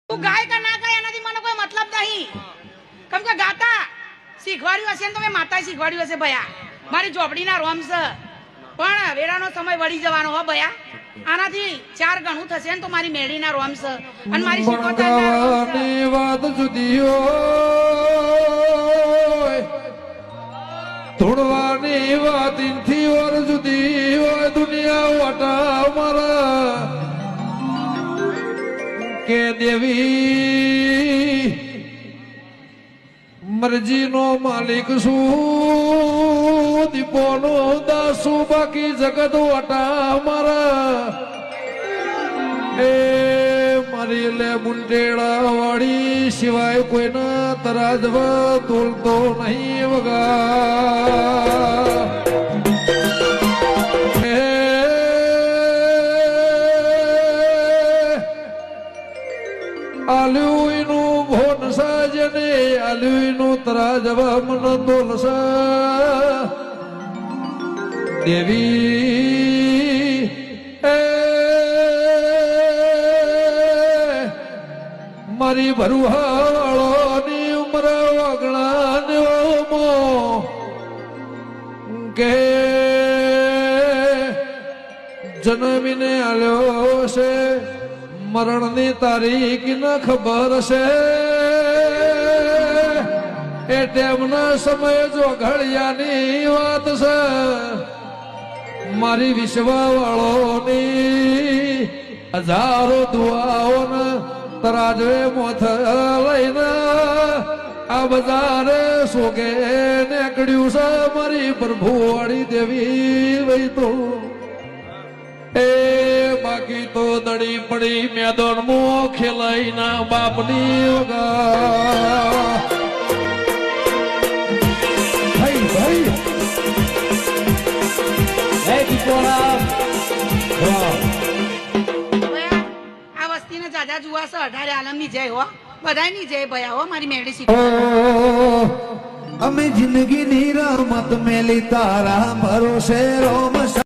તું ગાય કે ના ગાય એનાથી મને કોઈ મતલબ નહીં. કેમ કે ગાતા શીખવાડ્યું હશે ને તો મેં માતાએ શીખવાડ્યું હશે ભયા. મારી ઝોપડીના રોમ છે પણ વેરાનો સમય વળી જવાનો હો ભયા. આનાથી 4 ગણું થશે ને તો મારી મેળીના રોમ છે અને મારી શીખોતરના રોમ છે. વાત જુદી હોય થોડવાની વાત ઇનથી ઓર જુદી હોય દુનિયા વાટા મારા કે દેવી મરજીનો માલિક શું દીપોનો દાસુ બાકી જગત વાટા મારા એ મારી લે મુંડેડા વાળી સિવાય કોઈના તરાજવા તોલતો નહીં વગા આલ્યુનું ભોન સાજને આલ્યુનું તરાજવા મન તોલસા દેવી મારી ભરુહાળોની ઉમર વગણા કે જન્મીને આલ્યો છે મરણની તારીખ ન ખબર છે એ ટેમના સમય જો ઘડિયાની વાત છે મારી વિશ્વવાળોની હજારો દુઆઓને તરાજવે મોથ લઈને આ બજારે સોગે નીકળ્યું છે મારી પ્રભુવાળી દેવી વહી તો એ બાકી તો દડી પડી મેદાન મો ખેલાઈ ના બાપની વગા ભાઈ ભાઈ હે દીપોડા દાદા જુવા છે 18 આલમની જય હો બધાયની જય ભયા હો મારી મેળી શીખો. અમે જિંદગી ની રમત મેલી તારા ભરોસે રોમ